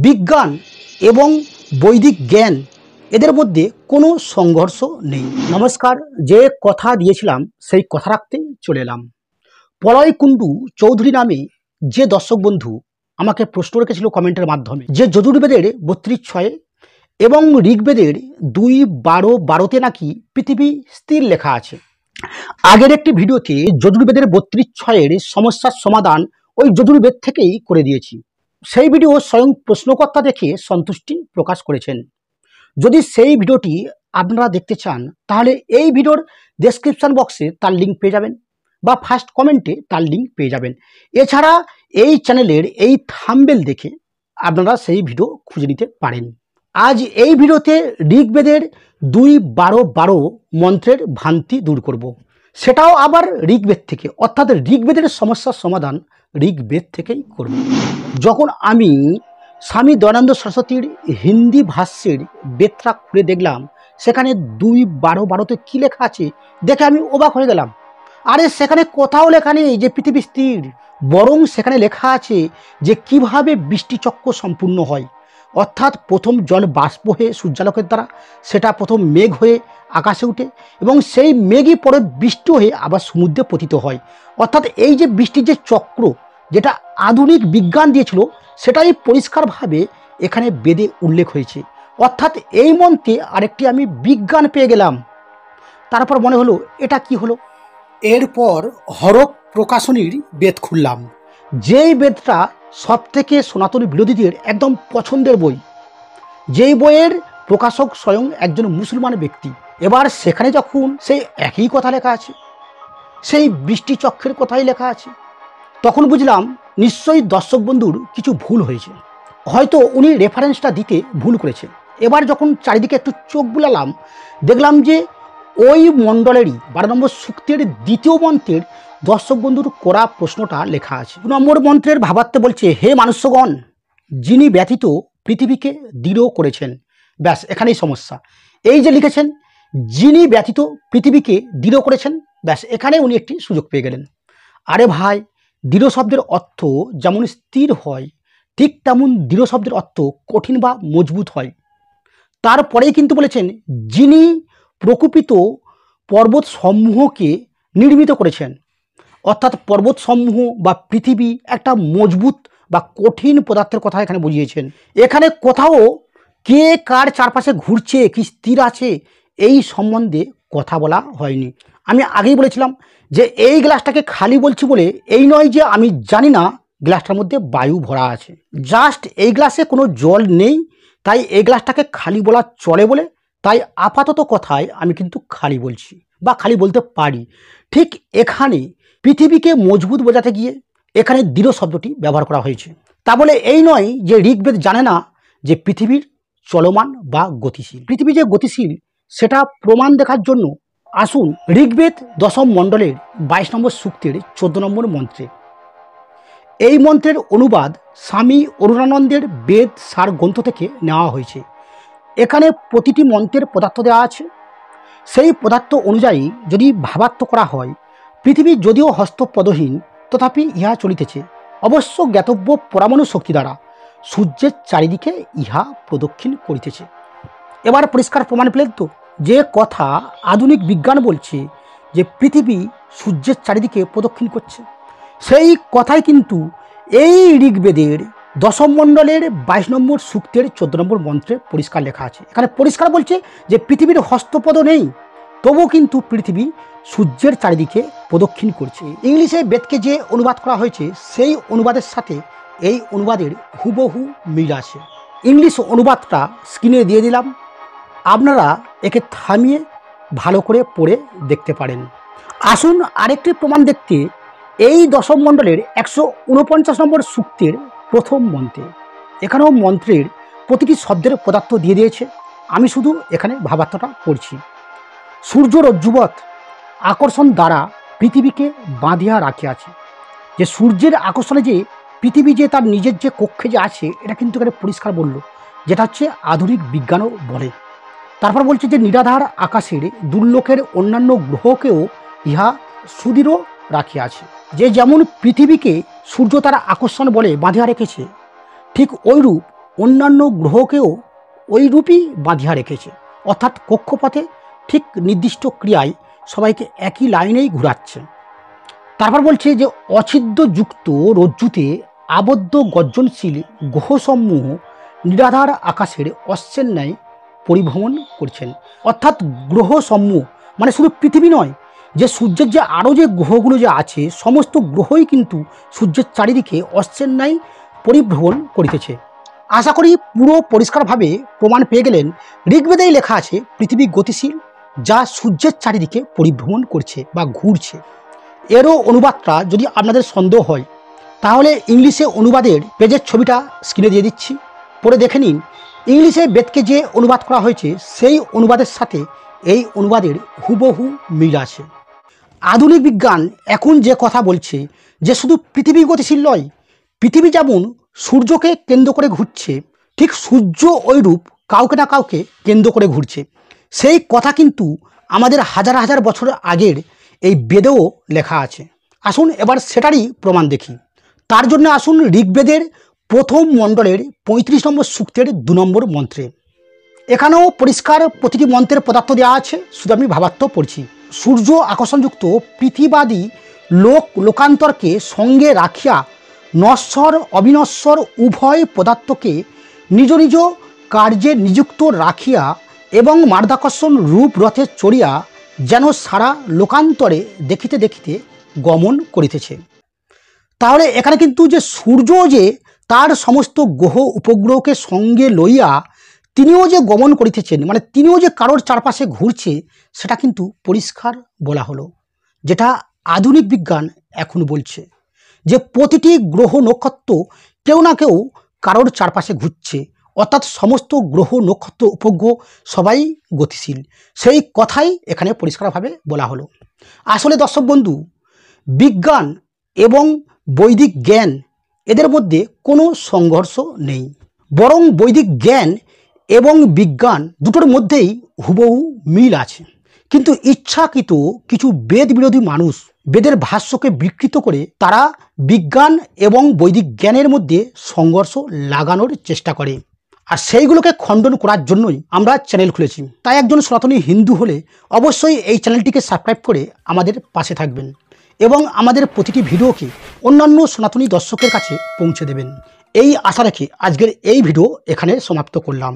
বিজ্ঞান এবং বৈদিক জ্ঞান এদের মধ্যে কোনো সংঘর্ষ নেই। নমস্কার, যে কথা দিয়েছিলাম সেই কথা রাখতেই চলে এলাম। পলয় কুণ্ডু চৌধুরী নামে যে দর্শক বন্ধু আমাকে প্রশ্ন রেখেছিল কমেন্টের মাধ্যমে যে যজুর্বেদের 32:6 এবং ঋগ্বেদের 2:12 নাকি পৃথিবী স্থির লেখা আছে। আগের একটি ভিডিওতে যজুর্বেদের 32:6 সমস্যার সমাধান ওই যজুর্বেদ থেকেই করে দিয়েছি। সেই ভিডিও স্বয়ং প্রশ্নকর্তা দেখে সন্তুষ্টি প্রকাশ করেছেন। যদি সেই ভিডিওটি আপনারা দেখতে চান তাহলে এই ভিডিওর ডেসক্রিপশন বক্সে তার লিঙ্ক পেয়ে যাবেন বা ফার্স্ট কমেন্টে তার লিঙ্ক পেয়ে যাবেন। এছাড়া এই চ্যানেলের এই থাম্বনেল দেখে আপনারা সেই ভিডিও খুঁজে নিতে পারেন। আজ এই ভিডিওতে ঋগ্বেদের 2:12 মন্ত্রের ভ্রান্তি দূর করব। সেটাও আবার ঋগ্বেদ থেকে, অর্থাৎ ঋগ্বেদের সমস্যার সমাধান ঋগ্বেদ থেকেই করব। যখন আমি স্বামী দয়ানন্দ সরস্বতীর হিন্দি ভাষ্যের বেদটা খুলে দেখলাম, সেখানে 2:12 কী লেখা আছে দেখে আমি অবাক হয়ে গেলাম। আরে সেখানে কোথাও লেখা নেই যে পৃথিবী স্থির, বরং সেখানে লেখা আছে যে কিভাবে বৃষ্টিচক্র সম্পূর্ণ হয়। অর্থাৎ প্রথম জল বাষ্প হয়ে সূর্যালোকের দ্বারা সেটা প্রথম মেঘ হয়ে আকাশে উঠে এবং সেই মেঘই পরে বৃষ্টি হয়ে আবার সমুদ্রে পতিত হয়। অর্থাৎ এই যে বৃষ্টির যে চক্র, যেটা আধুনিক বিজ্ঞান দিয়েছিল, সেটাই পরিষ্কারভাবে এখানে বেদে উল্লেখ হয়েছে। অর্থাৎ এই মন্ত্রে আরেকটি আমি বিজ্ঞান পেয়ে গেলাম। তারপর মনে হলো এটা কি হলো। এরপর হরপ প্রকাশনীর বেদ খুললাম, যেই বেদটা সব থেকে সনাতনী বিরোধীদের একদম পছন্দের বই, যেই বইয়ের প্রকাশক স্বয়ং একজন মুসলমান ব্যক্তি। এবার সেখানে যখন সেই একই কথা লেখা আছে, সেই বৃষ্টিচক্রের কথাই লেখা আছে, তখন বুঝলাম নিশ্চয়ই দর্শক বন্ধুর কিছু ভুল হয়েছে, হয়তো উনি রেফারেন্সটা দিতে ভুল করেছে। এবার যখন চারিদিকে একটু চোখ বুলালাম, দেখলাম যে ওই মণ্ডলেরই 12 নম্বর সূক্তের 2য় মন্ত্রের দর্শক বন্ধুর করা প্রশ্নটা লেখা আছে। 2 নম্বর মন্ত্রের ভাবার্থে বলছে, হে মানুষ্যগণ, যিনি ব্যতীত পৃথিবীকে দৃঢ় করেছেন। ব্যাস, এখানেই সমস্যা। এই যে লিখেছেন যিনি ব্যতীত পৃথিবীকে দৃঢ় করেছেন, ব্যাস এখানে উনি একটি সুযোগ পেয়ে গেলেন। আরে ভাই, দৃঢ় শব্দের অর্থ যেমন স্থির হয়, ঠিক তেমন দৃঢ় শব্দের অর্থ কঠিন বা মজবুত হয়। তারপরেই কিন্তু বলেছেন যিনি প্রকৃত পর্বত সমূহকে নির্মিত করেছেন। অর্থাৎ পর্বত সমূহ বা পৃথিবী একটা মজবুত বা কঠিন পদার্থের কথা এখানে বুঝিয়েছেন। এখানে কোথাও কে কার চারপাশে ঘুরছে, কি স্থির আছে, এই সম্বন্ধে কথা বলা হয়নি। আমি আগেই বলেছিলাম যে এই গ্লাসটাকে খালি বলছি বলে এই নয় যে আমি জানি না গ্লাসটার মধ্যে বায়ু ভরা আছে। জাস্ট এই গ্লাসে কোনো জল নেই, তাই এই গ্লাসটাকে খালি বলা চলে বলে তাই আপাতত কথায় আমি কিন্তু খালি বলছি বা খালি বলতে পারি। ঠিক এখানে পৃথিবীকে মজবুত বোঝাতে গিয়ে এখানে দৃঢ় শব্দটি ব্যবহার করা হয়েছে। তা বলে এই নয় যে ঋগ্বেদ জানে না যে পৃথিবীর চলমান বা গতিশীল। পৃথিবী যে গতিশীল সেটা প্রমাণ দেখার জন্য আসুন ঋগ্বেদ 10ম মণ্ডলের 22 নম্বর সূক্তের 14 নম্বর মন্ত্রে। এই মন্ত্রের অনুবাদ স্বামী অরুণানন্দের বেদ সার গ্রন্থ থেকে নেওয়া হয়েছে। এখানে প্রতিটি মন্ত্রের পদার্থ দেওয়া আছে। সেই পদার্থ অনুযায়ী যদি ভাবার্থ করা হয়, পৃথিবী যদিও হস্তপদহীন তথাপি ইহা চলিতেছে অবশ্য জ্ঞাতব্য পরমাণু শক্তি দ্বারা, সূর্যের চারিদিকে ইহা প্রদক্ষিণ করিতেছে। এবার পরিষ্কার প্রমাণ পেলেন তো যে কথা আধুনিক বিজ্ঞান বলছে যে পৃথিবী সূর্যের চারিদিকে প্রদক্ষিণ করছে, সেই কথাই কিন্তু এই ঋগ্বেদের 10ম মণ্ডলের 22 নম্বর সূক্তের 14 নম্বর মন্ত্রে পরিষ্কার লেখা আছে। এখানে পরিষ্কার বলছে যে পৃথিবীর হস্তপদ নেই, তবুও কিন্তু পৃথিবী সূর্যের চারিদিকে প্রদক্ষিণ করছে। ইংলিশে বেদকে যে অনুবাদ করা হয়েছে সেই অনুবাদের সাথে এই অনুবাদের হুবহু মিল আছে। ইংলিশ অনুবাদটা স্ক্রিনে দিয়ে দিলাম, আপনারা একে থামিয়ে ভালো করে পড়ে দেখতে পারেন। আসুন আরেকটি প্রমাণ দেখতে এই 10ম মণ্ডলের 149 নম্বর সূক্তের 1ম মন্ত্রে। এখানেও মন্ত্রের প্রতিটি শব্দের পদার্থ দিয়ে দিয়েছে, আমি শুধু এখানে ভাবার্থটা পড়ছি। সূর্য রজ্জুবৎ আকর্ষণ দ্বারা পৃথিবীকে বাঁধিয়া রাখিয়াছে। যে সূর্যের আকর্ষণে যে পৃথিবী যে তার নিজের যে কক্ষে যে আছে, এটা কিন্তু এখানে পরিষ্কার বলল, যেটা হচ্ছে আধুনিক বিজ্ঞানও বলে। তারপর বলছে যে নিরাধার আকাশের দুর্লোকের অন্যান্য গ্রহকেও ইহা সুদৃঢ় রাখিয়াছে। যে যেমন পৃথিবীকে সূর্য তার আকর্ষণ বলে বাঁধিয়া রেখেছে, ঠিক ওইরূপ অন্যান্য গ্রহকেও ওইরূপই বাঁধিয়া রেখেছে, অর্থাৎ কক্ষপথে ঠিক নির্দিষ্ট ক্রিয়ায় সবাইকে একই লাইনেই ঘুরাচ্ছে। তারপর বলছে যে অছিদ্রযুক্ত রজ্জুতে আবদ্ধ গর্জনশীল গ্রহসমূহ নিরাধার আকাশের অশ্বের ন্যায় পরিভ্রমণ করছেন। অর্থাৎ গ্রহসমূহ মানে শুধু পৃথিবী নয়, যে সূর্যের যে আরও যে গ্রহগুলো যে আছে সমস্ত গ্রহই কিন্তু সূর্যের চারিদিকে অশ্বের ন্যায় পরিভ্রমণ করিতেছে। আশা করি পুরো পরিষ্কারভাবে প্রমাণ পেয়ে গেলেন। ঋগ্বেদেই লেখা আছে পৃথিবী গতিশীল, যা সূর্যের চারিদিকে পরিভ্রমণ করছে বা ঘুরছে। এরও অনুবাদটা যদি আপনাদের সন্দেহ হয় তাহলে ইংলিশে অনুবাদের পেজের ছবিটা স্ক্রিনে দিয়ে দিচ্ছি, পরে দেখে নিন। ইংলিশে বেদকে যে অনুবাদ করা হয়েছে সেই অনুবাদের সাথে এই অনুবাদের হুবহু মিল আছে। আধুনিক বিজ্ঞান এখন যে কথা বলছে যে শুধু পৃথিবী গতিশীল নয়, পৃথিবী যেমন সূর্যকে কেন্দ্র করে ঘুরছে, ঠিক সূর্য ওইরূপ কাউকে না কাউকে কেন্দ্র করে ঘুরছে। সেই কথা কিন্তু আমাদের হাজার হাজার বছর আগের এই বেদেও লেখা আছে। আসুন এবার সেটারই প্রমাণ দেখি। তার জন্য আসুন ঋগ্বেদের প্রথম মণ্ডলের 35 নম্বর সূক্তের 2 নম্বর মন্ত্রে। এখানেও পরিষ্কার প্রতিটি মন্ত্রের পদার্থ দেওয়া আছে, শুধু আমি ভাবার্থ পড়ছি। সূর্য আকর্ষণযুক্ত পৃথিবাদী লোকান্তরকে সঙ্গে রাখিয়া নশ্বর অবিনশ্বর উভয় পদার্থকে নিজ নিজ কার্যে নিযুক্ত রাখিয়া এবং মার্দাকর্ষণ রূপ রথে চড়িয়া যেন সারা লোকান্তরে দেখিতে দেখিতে গমন করিতেছে। তাহলে এখানে কিন্তু যে সূর্য যে তার সমস্ত গ্রহ উপগ্রহকে সঙ্গে লইয়া তিনিও যে গমন করিতেছেন, মানে তিনিও যে কারোর চারপাশে ঘুরছে, সেটা কিন্তু পরিষ্কার বলা হলো। যেটা আধুনিক বিজ্ঞান এখন বলছে যে প্রতিটি গ্রহ নক্ষত্র কেউ না কেউ কারোর চারপাশে ঘুরছে, অর্থাৎ সমস্ত গ্রহ নক্ষত্র উপগ্রহ সবাই গতিশীল। সেই কথাই এখানে পরিষ্কারভাবে বলা হলো। আসলে দর্শক বন্ধু, বিজ্ঞান এবং বৈদিক জ্ঞান এদের মধ্যে কোনো সংঘর্ষ নেই, বরং বৈদিক জ্ঞান এবং বিজ্ঞান দুটোর মধ্যেই হুবহু মিল আছে। কিন্তু ইচ্ছাকৃত কিছু বেদ বিরোধী মানুষ বেদের ভাষ্যকে বিকৃত করে তারা বিজ্ঞান এবং বৈদিক জ্ঞানের মধ্যে সংঘর্ষ লাগানোর চেষ্টা করে, আর সেইগুলোকে খণ্ডন করার জন্যই আমরা চ্যানেল খুলেছি। তাই একজন সনাতনী হিন্দু হলে অবশ্যই এই চ্যানেলটিকে সাবস্ক্রাইব করে আমাদের পাশে থাকবেন এবং আমাদের প্রতিটি ভিডিওকে অন্যান্য সনাতনী দর্শকের কাছে পৌঁছে দেবেন। এই আশা রেখে আজকের এই ভিডিও এখানে সমাপ্ত করলাম।